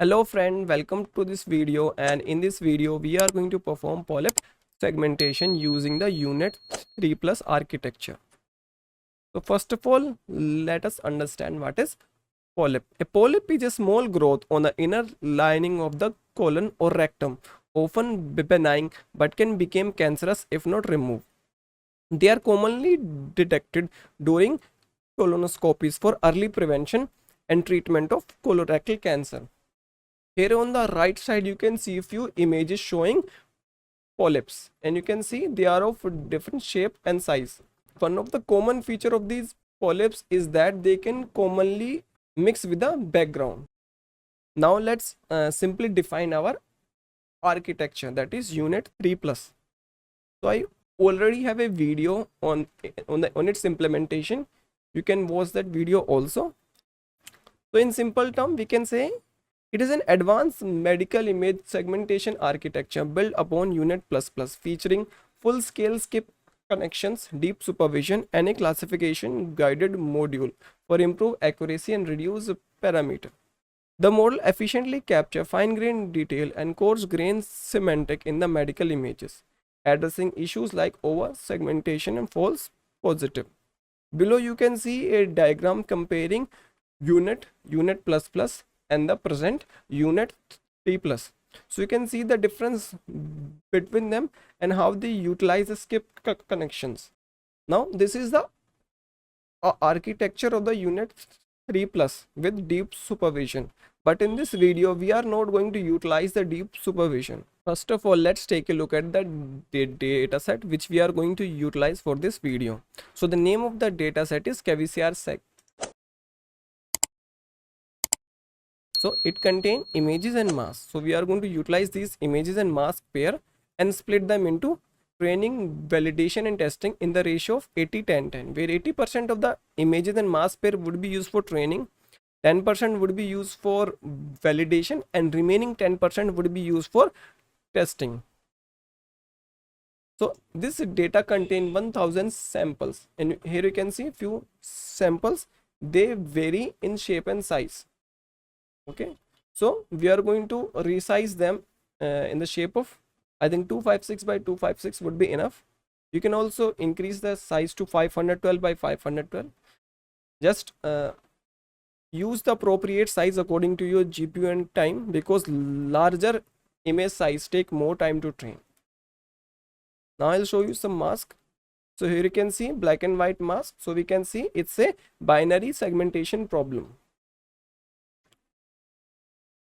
Hello friend, welcome to this video, and in this video we are going to perform polyp segmentation using the UNet 3 plus architecture. So first of all, let us understand what is polyp. A polyp is a small growth on the inner lining of the colon or rectum, often benign but can become cancerous if not removed. They are commonly detected during colonoscopies for early prevention and treatment of colorectal cancer. Here on the right side you can see a few images showing polyps, and you can see they are of different shape and size. One of the common feature of these polyps is that they can commonly mix with the background. Now let's simply define our architecture, that is UNet 3 plus. So I already have a video on its implementation. You can watch that video also. So in simple term we can say it is an advanced medical image segmentation architecture built upon UNet++, featuring full-scale skip connections, deep supervision, and a classification guided module for improved accuracy and reduce parameter. The model efficiently captures fine-grained detail and coarse-grained semantic in the medical images, addressing issues like over-segmentation and false positive. Below you can see a diagram comparing UNet, UNet++, and the present UNet 3 plus. So you can see the difference between them and how they utilize the skip connections. Now this is the architecture of the UNet 3 plus with deep supervision, but in this video we are not going to utilize the deep supervision. First of all, let's take a look at the data set which we are going to utilize for this video. So the name of the data set is Kvasir-SEG. So it contains images and masks. So we are going to utilize these images and mask pair and split them into training, validation, and testing in the ratio of 80-10-10, where 80% of the images and mask pair would be used for training, 10% would be used for validation, and remaining 10% would be used for testing. So this data contains 1000 samples, and here you can see few samples. They vary in shape and size. Okay, so we are going to resize them in the shape of, I think 256 by 256 would be enough. You can also increase the size to 512 by 512. Just use the appropriate size according to your GPU and time, because larger image size take more time to train. Now I'll show you some mask. So here you can see black and white mask. So we can see it's a binary segmentation problem.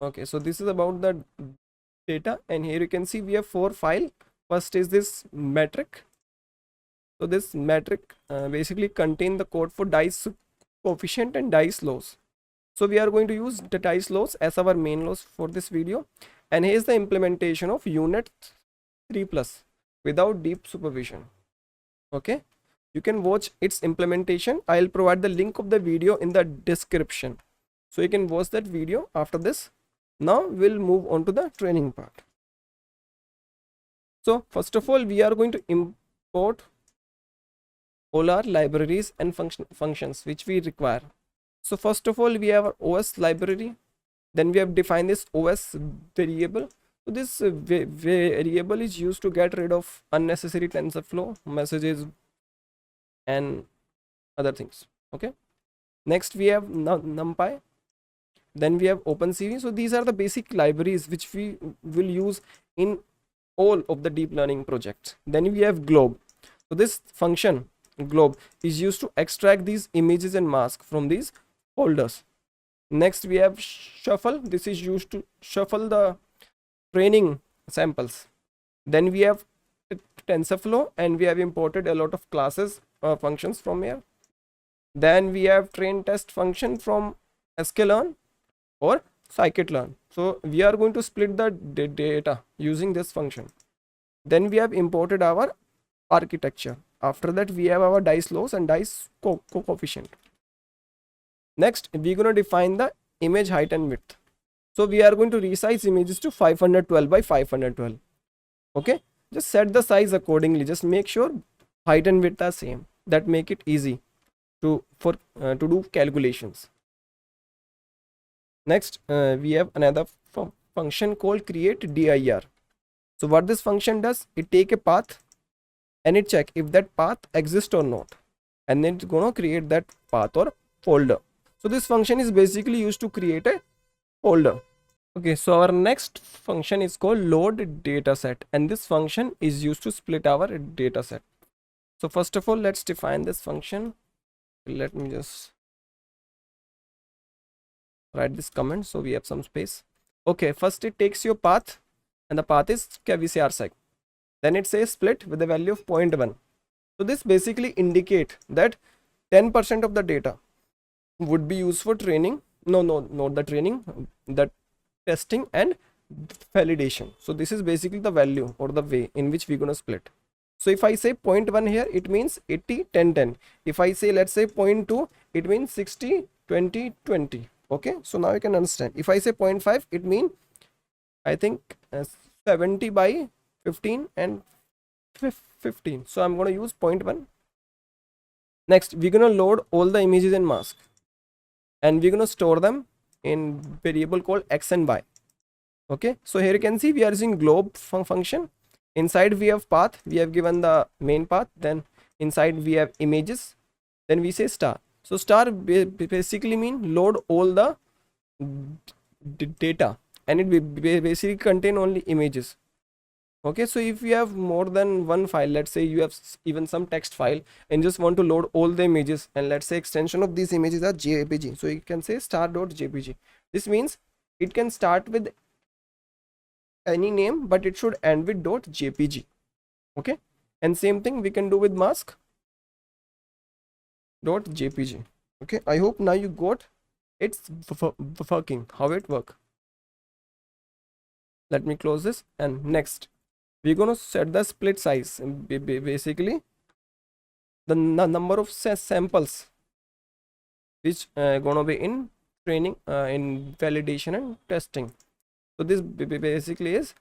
Okay, so this is about the data, and here you can see we have 4 files. First is this metric. So this metric basically contain the code for dice coefficient and dice loss. So we are going to use the dice loss as our main loss for this video, and here's the implementation of UNet 3 plus without deep supervision. Okay, you can watch its implementation. I'll provide the link of the video in the description, so you can watch that video after this. Now we'll move on to the training part. So first of all, we are going to import all our libraries and functions which we require. So first of all, we have our OS library. Then we have defined this OS variable. So this variable is used to get rid of unnecessary TensorFlow messages and other things. Okay. Next we have NumPy. Then we have OpenCV. So these are the basic libraries which we will use in all of the deep learning projects. Then we have glob. So this function glob is used to extract these images and masks from these folders. Next we have shuffle. This is used to shuffle the training samples. Then we have TensorFlow, and we have imported a lot of classes functions from here. Then we have train test function from sklearn or scikit-learn. So we are going to split the data using this function. Then we have imported our architecture. After that we have our dice loss and dice coefficient. Next we're going to define the image height and width. So we are going to resize images to 512 by 512. Okay, just set the size accordingly. Just make sure height and width are same. That make it easy to do calculations. Next, we have another function called create dir. So what this function does, it take a path and it check if that path exists or not, and then it's gonna create that path or folder. So this function is basically used to create a folder. Okay, so our next function is called load dataset, and this function is used to split our dataset. So first of all, let's define this function. Let me just write this comment so we have some space. Okay, first it takes your path, and the path is Kvasir-SEG. Then it says split with a value of 0.1. So this basically indicate that 10% of the data would be used for training. No, not the training, the testing and validation. So this is basically the value or the way in which we're gonna split. So if I say 0.1 here, it means 80, 10, 10. If I say, let's say 0.2, it means 60, 20, 20. Okay, so now you can understand. If I say 0.5, it means I think 70 by 15 and 15. So I'm going to use 0.1. Next, we're going to load all the images in mask, and we're going to store them in variable called x and y. Okay, so here you can see we are using globe function. Inside we have path, we have given the main path, then inside we have images, then we say star. So star basically mean load all the data, and it basically contain only images. Okay, so if you have more than one file, let's say you have even some text file and just want to load all the images, and let's say extension of these images are jpg, so you can say star.jpg. This means it can start with any name, but it should end with .jpg. Okay, and same thing we can do with mask .jpg. Okay, I hope now you got it's working, how it work. Let me close this, and next we're going to set the split size, basically the number of samples which gonna be in training, in validation and testing. So this basically is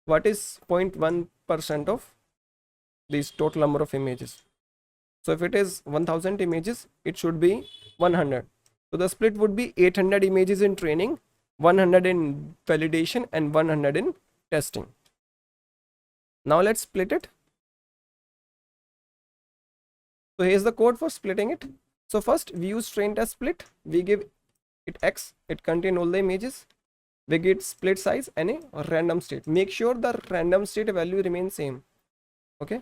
what is 0.1% of this total number of images. So if it is 1000 images, it should be 100. So the split would be 800 images in training, 100 in validation, and 100 in testing. Now let's split it. So here's the code for splitting it. So first we use train test split. We give it x, it contain all the images. We get split size and a random state. Make sure the random state value remains same. Okay,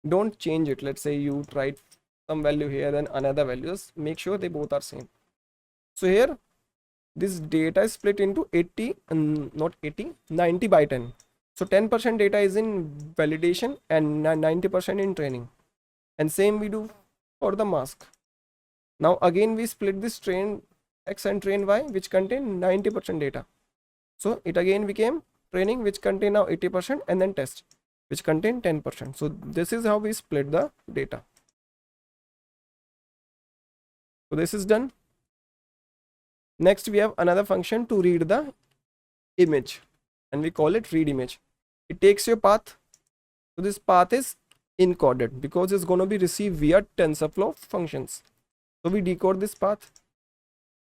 don't change it. Let's say you write some value here, then another value. Just make sure they both are same. So here this data is split into 80 and not 80, 90 by 10. So 10% data is in validation and 90% in training, and same we do for the mask. Now again we split this train x and train y, which contain 90% data. So it again became training, which contain now 80%, and then test, which contain 10%. So this is how we split the data. So this is done. Next we have another function to read the image, and we call it read image. It takes your path. So this path is encoded because it's going to be received via TensorFlow functions. So we decode this path.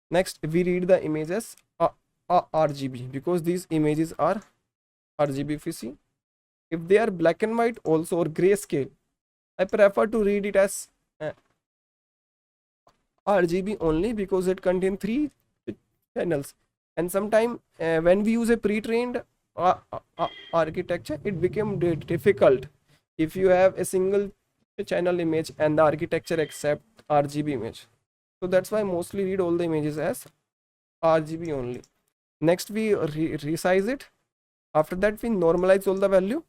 Next we read the images RGB, because these images are RGB. If you see, if they are black and white also or grayscale, I prefer to read it as RGB only, because it contains 3 channels, and sometimes when we use a pre-trained architecture, it became difficult if you have a single channel image and the architecture accept RGB image. So that's why mostly read all the images as RGB only. Next we resize it. After that we normalize all the value.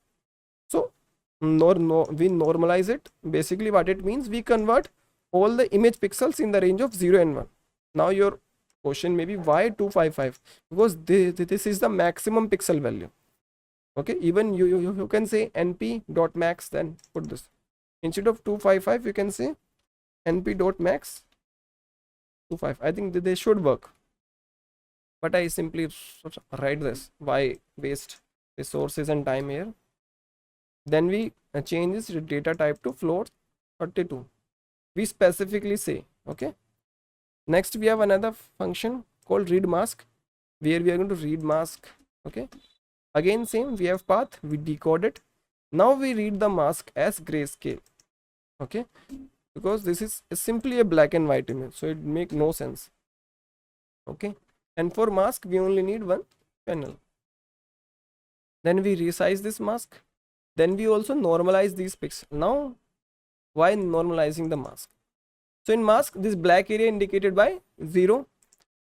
So we normalize it. Basically what it means, we convert all the image pixels in the range of 0 and 1. Now your question may be, why 255? Because this is the maximum pixel value. Okay, even you can say np.max, then put this. Instead of 255 you can say np.max 25. I think they should work, but I simply write this. Why waste resources and time here? Then we change this data type to float 32. We specifically say, okay. Next we have another function called read mask, where we are going to read mask. Okay, again same, we have path, we decode it. Now we read the mask as grayscale. Okay, because this is simply a black and white image, so it make no sense. Okay, and for mask we only need one panel. Then we resize this mask. Then we also normalize these pixels. Now why normalizing the mask? So in mask, this black area indicated by 0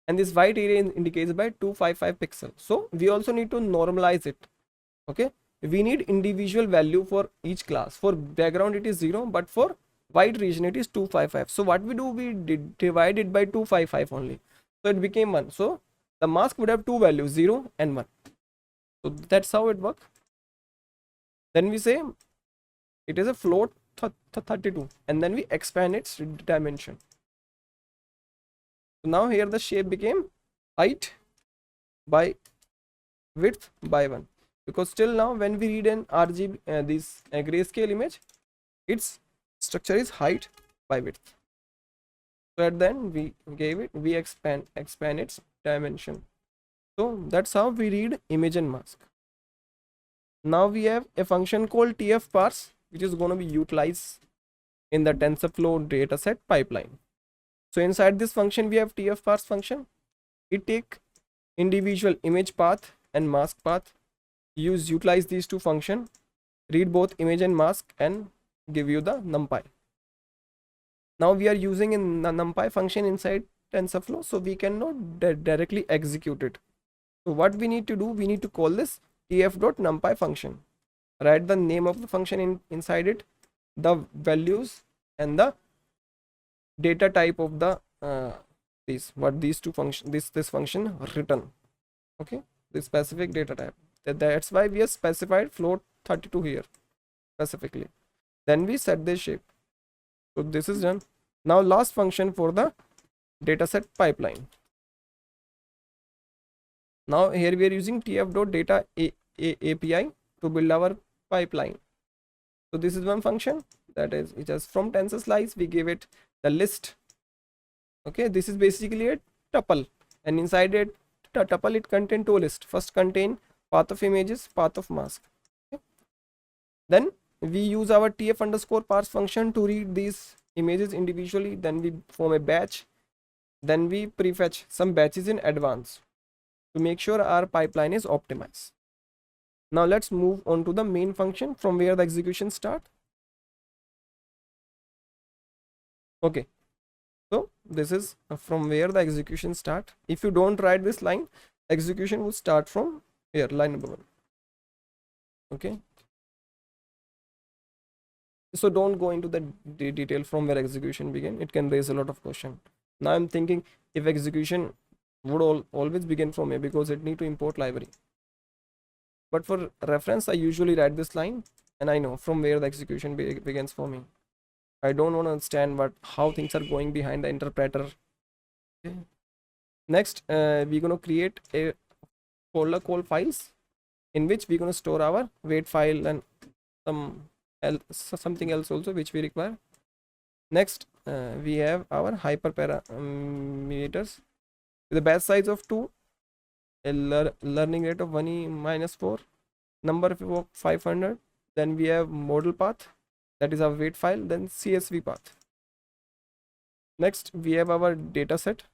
and this white area indicates by 255 pixels. So we also need to normalize it. Okay, we need individual value for each class. For background it is 0, but for white region it is 255. So what we do, we divide it by 255 only, so it became 1. So the mask would have two values, 0 and 1. So that's how it works. Then we say it is a float 32, and then we expand its dimension. So now here the shape became height by width by 1, because still now when we read an RGB this grayscale image, its structure is height by width. So at the end we expand its dimension. So that's how we read image and mask. Now we have a function called tf-parse, which is going to be utilized in the TensorFlow dataset pipeline. So inside this function we have tf-parse function. It take individual image path and mask path, utilize these two functions, read both image and mask, and give you the numpy. Now we are using a numpy function inside TensorFlow, so we cannot directly execute it. So what we need to do, we need to call this tf.numpy function. Write the name of the function inside it, the values, and the data type of the these two functions, this function return. Okay, the specific data type. That's why we have specified float 32 here specifically. Then we set the shape. So this is done. Now last function for the dataset pipeline. Now here we are using tf.data API to build our pipeline. So this is one function, that is it is from tensor slice. We give it the list. Okay, this is basically a tuple, and inside it tuple it contain two lists. First contain path of images, path of mask. Okay. Then we use our tf_parse function to read these images individually. Then we form a batch. Then we prefetch some batches in advance to make sure our pipeline is optimized. Now let's move on to the main function from where the execution start. Okay, so this is from where the execution start. If you don't write this line, execution would start from here, line number 1. Okay, so don't go into the detail from where execution begin. It can raise a lot of question. Now I'm thinking if execution would always begin from here, because it need to import library. But for reference, I usually write this line, and I know from where the execution begins for me. I don't want to understand how things are going behind the interpreter. Okay. Next, we're going to create a folder called files, in which we're going to store our weight file and something else also which we require. Next, we have our hyperparameters with a batch size of 2, a learning rate of 1e-4, number of 500. Then we have model path, that is our weight file, then CSV path. Next, we have our data set.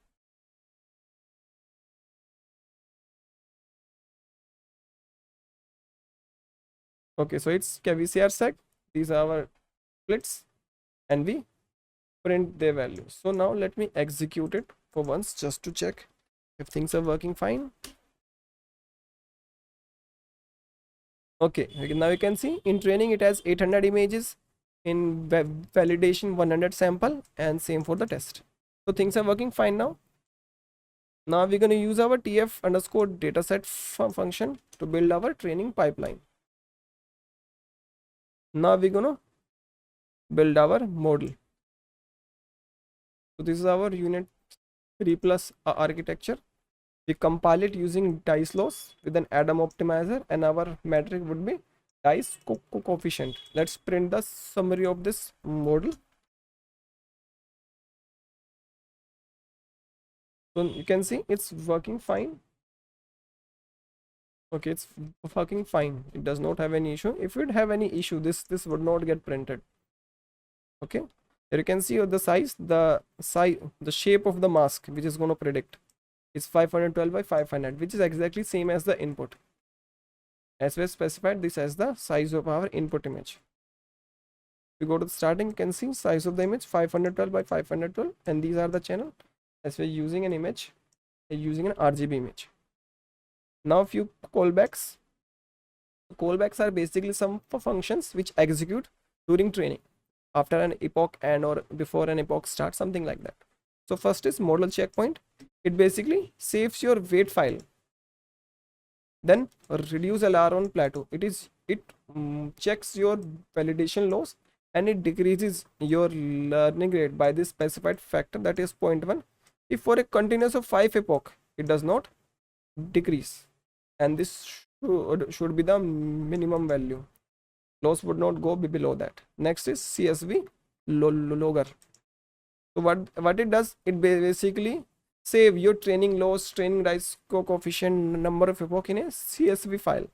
Okay, so it's Kvasir-SEG. These are our splits, and we print their values. So now let me execute it for once, just to check if things are working fine. Okay, now you can see in training it has 800 images, in validation 100 sample, and same for the test. So things are working fine now. Now we're going to use our tf_dataset function to build our training pipeline. Now we're going to build our model. So this is our UNet 3+ architecture. We compile it using dice loss with an Adam optimizer, and our metric would be dice coefficient. Let's print the summary of this model. So you can see it's working fine. Okay, it's working fine. It does not have any issue. If it have any issue, this would not get printed. Okay, here you can see the shape of the mask, which is going to predict is 512 by 500, which is exactly same as the input, as we specified this as the size of our input image. We go to the starting, you can see size of the image 512 by 512, and these are the channel. As we're using an image, we're using an RGB image. Now few callbacks. Callbacks are basically some functions which execute during training, after an epoch and or before an epoch starts, something like that. So first is model checkpoint. It basically saves your weight file, then reduce LR on plateau. It checks your validation loss, and it decreases your learning rate by this specified factor, that is 0.1. If for a continuous of 5 epoch it does not decrease, and this should be the minimum value, loss would not go below that. Next is CSV logger. So what it does, it basically save your training loss, training rise coefficient, number of epoch in a CSV file.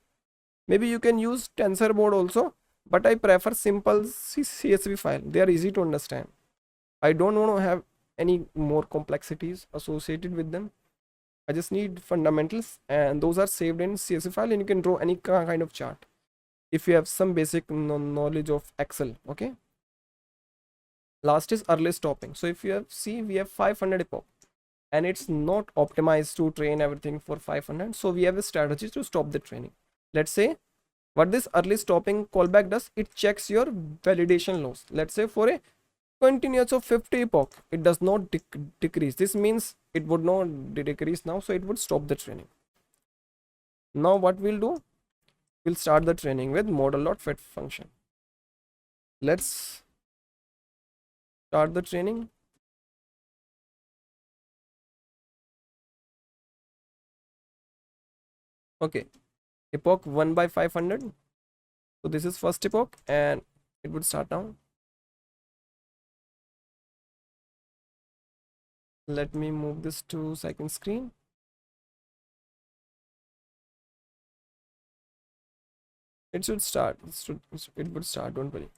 Maybe you can use TensorBoard also, but I prefer simple CSV file. They are easy to understand. I don't want to have any more complexities associated with them. I just need fundamentals, and those are saved in CSV file, and you can draw any kind of chart if you have some basic knowledge of Excel. Okay, last is early stopping. So if you have we have 500 epoch, and it's not optimized to train everything for 500, so we have a strategy to stop the training. Let's say what this early stopping callback does, it checks your validation loss. Let's say for a continuous of 50 epoch, it does not decrease. This means it would not decrease now, so it would stop the training. Now what we'll do, we'll start the training with model.fit function. Let's start the training. Okay, epoch 1 by 500. So this is first epoch, and it would start now. Let me move this to second screen. It should start. It would start, don't worry.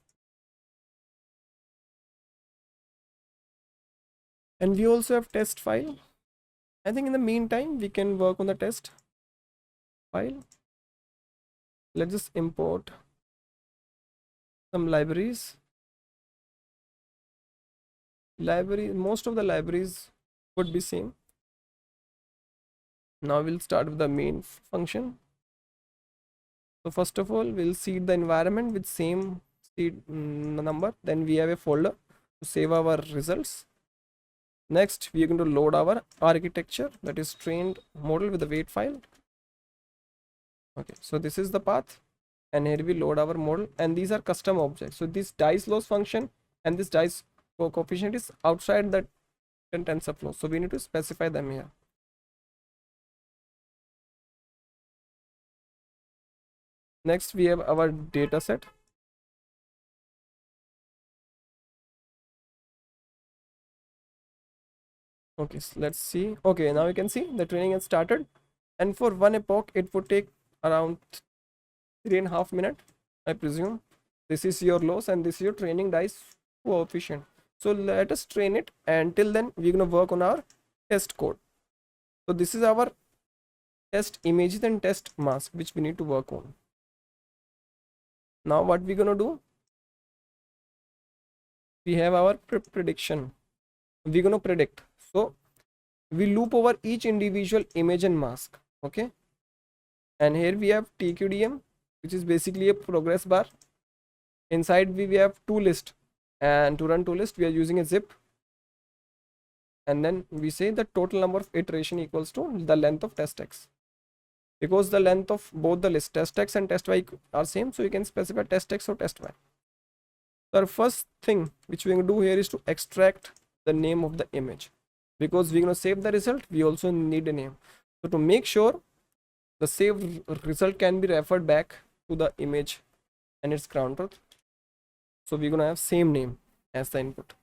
And we also have test file. I think in the meantime we can work on the test file. Let's just import some libraries. Most of the libraries would be same. Now we'll start with the main function. So first of all, we'll seed the environment with same seed number. Then we have a folder to save our results. Next, we are going to load our architecture, that is trained model with the weight file. Okay, so this is the path, and here we load our model, and these are custom objects. So this dice loss function and this dice coefficient is outside the TensorFlow, so we need to specify them here. Next, we have our data set. Okay, so let's see. Okay, now you can see the training has started, and for one epoch it would take around 3.5 minutes, I presume. This is your loss, and this is your training dice coefficient. So let us train it, and till then we're gonna work on our test code. So this is our test images and test mask which we need to work on. Now what we're gonna do, we have our prediction. We're gonna predict. So we loop over each individual image and mask. Okay, and here we have TQDM, which is basically a progress bar. Inside we have toList, and to run toList we are using a zip, and then we say the total number of iteration equals to the length of test x, because the length of both the list test x and test y are same, so you can specify test x or test y. So our first thing which we're going to do here is to extract the name of the image, because we're going to save the result, we also need a name. So to make sure the saved result can be referred back to the image and its ground truth, so we're going to have same name as the input.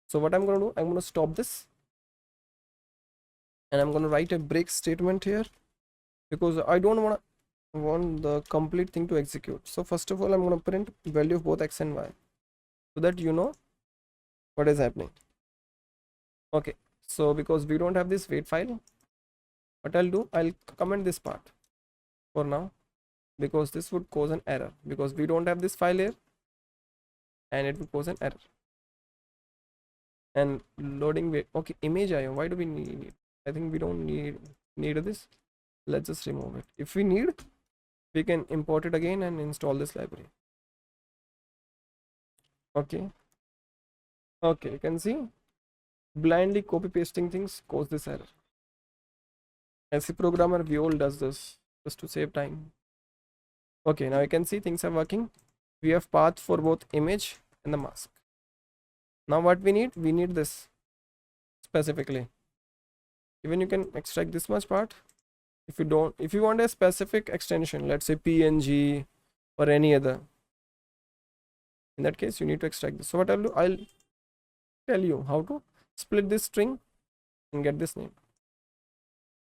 So what I'm going to do, I'm going to stop this, and I'm going to write a break statement here because I don't want the complete thing to execute. So first of all, I'm going to print value of both x and y so that you know what is happening. Okay, so because we don't have this wait file, what I'll do, I'll comment this part for now because this would cause an error because we don't have this file here and it would cause an error. And loading wait, okay, image IO, why do we need it? I think we don't need this. Let's just remove it. If we need, we can import it again and install this library. Okay, you can see blindly copy pasting things cause this error. As a programmer, we all does this just to save time. Okay, now you can see things are working. We have path for both image and the mask. Now what we need this specifically. Even you can extract this much part. If you want a specific extension, let's say PNG or any other, in that case you need to extract this. So what I'll do, I'll tell you how to split this string and get this name.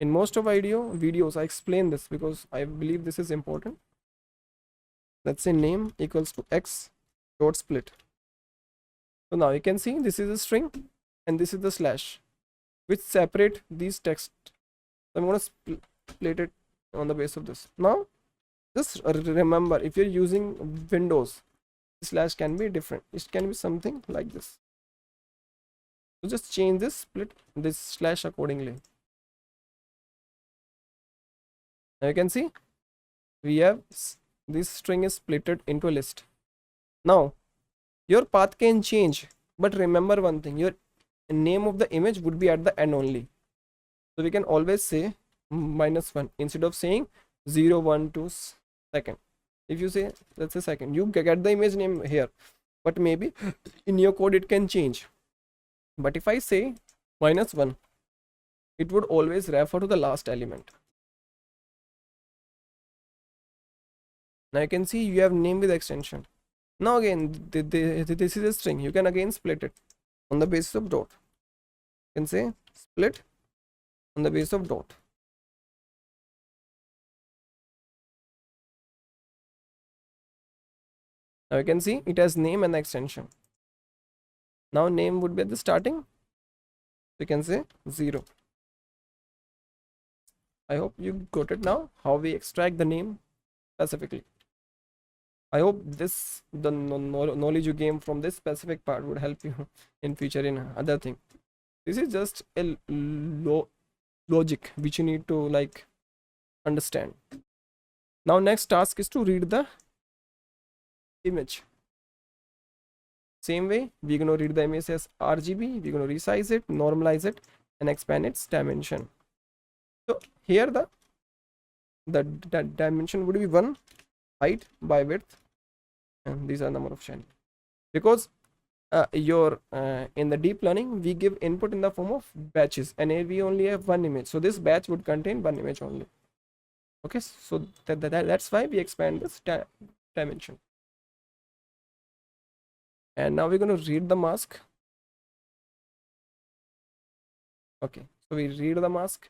In most of videos I explain this because I believe this is important. Let's say name equals to x dot split. So now you can see this is a string and this is the slash which separate these text. So I'm going to split it on the base of this. Now just remember, if you're using Windows, the slash can be different. It can be something like this. So just change this, split this slash accordingly. Now you can see we have this string is splitted into a list. Now your path can change, but remember one thing, your name of the image would be at the end only. So we can always say -1 instead of saying 0, 1, 2 second. If you say, let's say second, you get the image name here, but maybe in your code it can change. But if I say -1, it would always refer to the last element. Now you can see you have name with extension. Now again, this is a string. You can again split it on the basis of dot. You can say split on the basis of dot. Now you can see it has name and extension. Now name would be at the starting. You can say 0. I hope you got it now, how we extract the name specifically. I hope the knowledge you gain from this specific part would help you in future in other thing. This is just a logic which you need to like understand. Now next task is to read the image. Same way, we're going to read the image as RGB. We're going to resize it, normalize it, and expand its dimension. So here the dimension would be 1 height by width, and these are number of channels. Because in the deep learning we give input in the form of batches, and here we only have one image, so this batch would contain one image only. Okay, so that's why we expand this dimension. And now we're going to read the mask. Okay, so we read the mask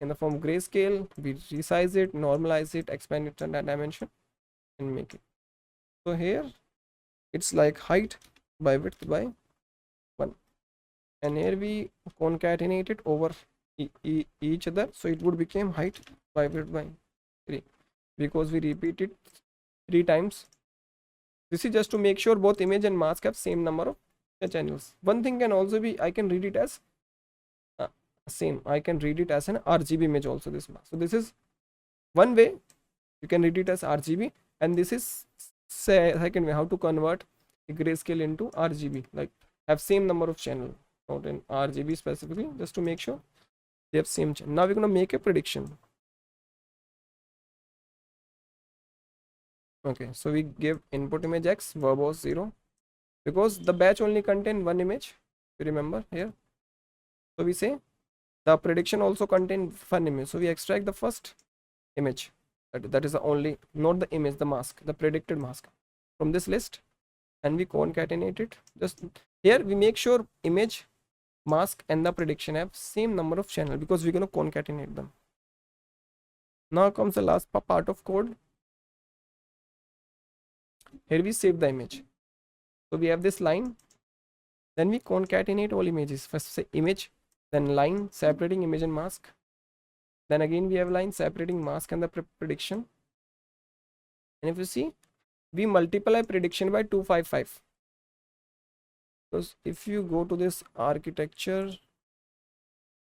in the form grayscale, we resize it, normalize it, expand it in that dimension, and make it. So here it's like height by width by 1, and here we concatenate it over each other, so it would become height by width by 3 because we repeat it 3 times. This is just to make sure both image and mask have same number of channels. One thing can also be, I can read it as I can read it as an RGB image also, this mask. So this is one way you can read it as RGB, and this is second way how to convert a grayscale into RGB, like have same number of channel, not in RGB specifically, just to make sure they have same channel. Now we're going to make a prediction. Okay, so we give input image x verbose 0 because the batch only contain one image, you remember here. So we say the prediction also contain one image, so we extract the first image, that is the only, not the image, the mask, the predicted mask from this list, and we concatenate it. Just here we make sure image mask and the prediction have same number of channel because we're going to concatenate them. Now comes the last part of code. Here we save the image. So we have this line, then we concatenate all images. First say image, then line separating image and mask. Then again we have line separating mask and the prediction. And if you see, we multiply prediction by 255. Because if you go to this architecture,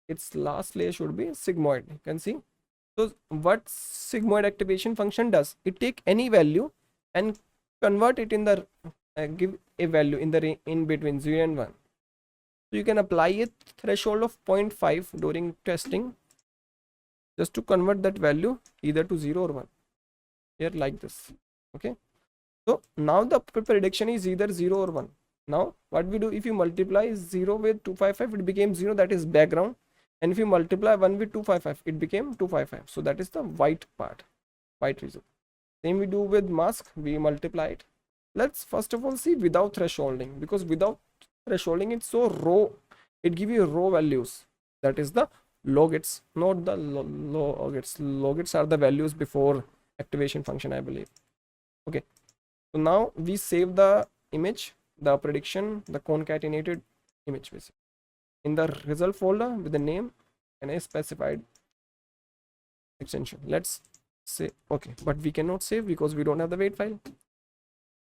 its last layer should be sigmoid. You can see. So what sigmoid activation function does, it take any value and convert it in the give a value in the in between 0 and 1. So you can apply a threshold of 0.5 during testing just to convert that value either to 0 or 1 here like this. Okay, so now the prediction is either 0 or 1. Now what we do, if you multiply 0 with 255, it became 0, that is background, and if you multiply 1 with 255, it became 255, so that is the white part, white result. Same we do with mask, we multiply it. Let's first of all see without thresholding, because without thresholding it's so raw, it give you raw values, that is the logits, not the logits. Logits are the values before activation function, I believe. Okay, so now we save the image, the prediction, the concatenated image basically in the result folder with the name and a specified extension. Let's say okay, but we cannot save because we don't have the weight file.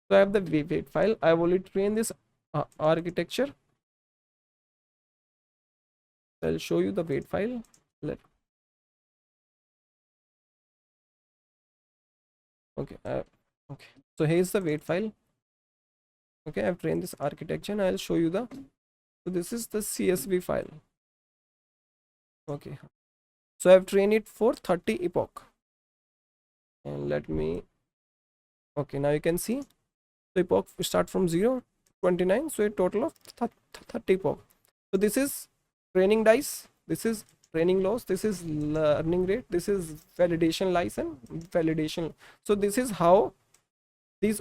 So I have the weight file. I will train this architecture. I'll show you the weight file. Okay, so here's the weight file. Okay, I've trained this architecture and I'll show you the, so this is the CSV file. Okay, so I've trained it for 30 epoch, and let me, okay, now you can see the epoch start from 0 to 29, so a total of 30 epoch. So this is training dice, this is training loss, this is learning rate, this is validation license, validation. So this is how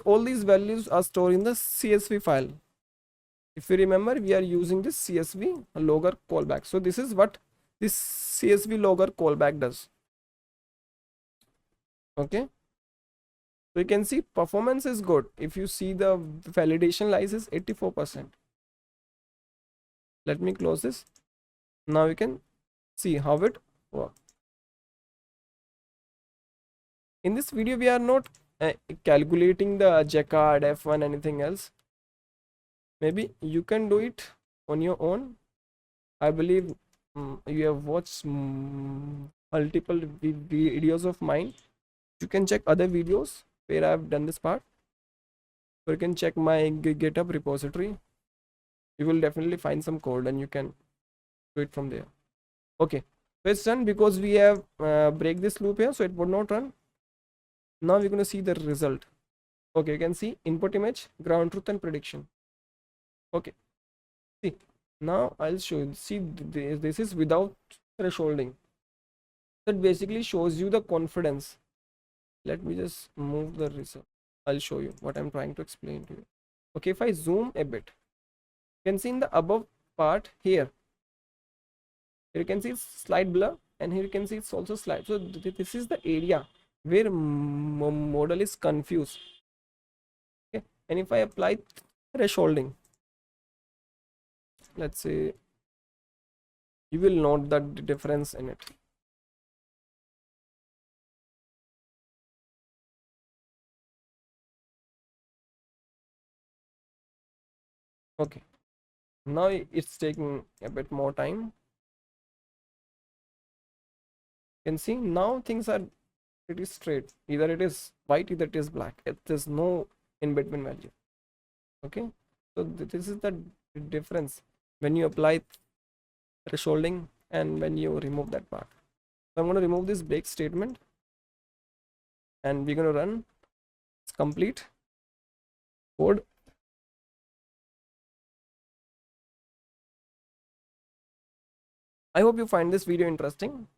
all these values are stored in the CSV file. If you remember, we are using this CSV logger callback. So this is what this CSV logger callback does. Okay, so you can see performance is good. If you see the validation license 84%. Let me close this. Now you can see how it works. In this video we are not calculating the Jacquard, F1, anything else. Maybe you can do it on your own. I believe you have watched multiple videos of mine. You can check other videos where I have done this part, or you can check my GitHub repository. You will definitely find some code and you can do it from there. Okay, so it's done because we have break this loop here, so it would not run. Now we're going to see the result. Okay, you can see input image, ground truth and prediction. Okay, see, now I'll show you. See, this is without thresholding. That basically shows you the confidence. Let me just move the result. I'll show you what I'm trying to explain to you. Okay, if I zoom a bit, you can see in the above part here you can see it's slight blur, and here you can see it's also slight. So this is the area where model is confused. Okay, and if I apply thresholding, let's say, you will note the difference in it. Okay, now it's taking a bit more time. You can see now things are pretty straight. Either it is white, either it is black. There's no in between value. Okay, so this is the difference when you apply thresholding and when you remove that part. So I'm going to remove this break statement and we're going to run. It's complete code. I hope you find this video interesting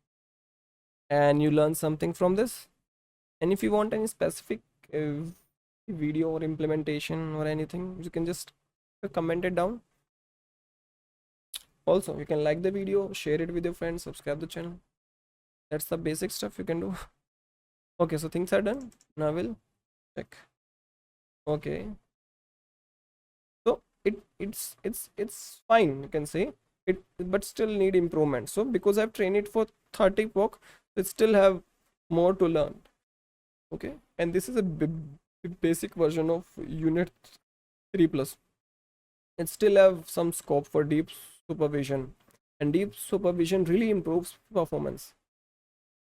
and you learn something from this. And if you want any specific video or implementation or anything, you can just comment it down. Also you can like the video, share it with your friends, subscribe the channel. That's the basic stuff you can do. Okay, so things are done. Now we'll check. Okay, so it's fine, you can say it, but still need improvement. So because I've trained it for 30 POC, it still have more to learn. Okay, and this is a basic version of UNet 3 plus. It still have some scope for deep supervision, and deep supervision really improves performance.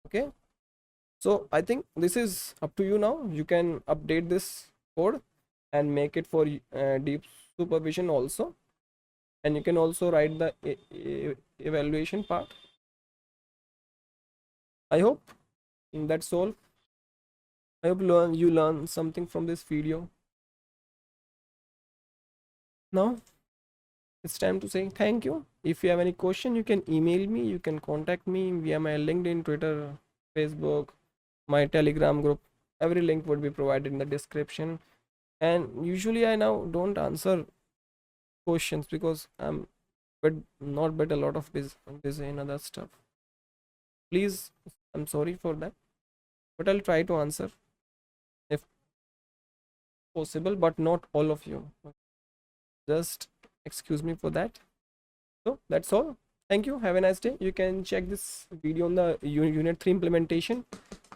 Okay, so I think this is up to you now. You can update this code and make it for deep supervision also, and you can also write the evaluation part. I hope that's all. I hope you learn something from this video. Now it's time to say thank you. If you have any question, you can email me, you can contact me via my LinkedIn, Twitter, Facebook, my Telegram group. Every link would be provided in the description. And usually I now don't answer questions because I'm but a lot of busy in other stuff. Please, I'm sorry for that, but I'll try to answer if possible, but not all of you. Just excuse me for that. So that's all. Thank you. Have a nice day. You can check this video on the unit 3 implementation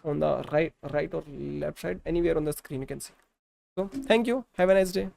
on the right or left side, anywhere on the screen you can see. So thank you. Have a nice day.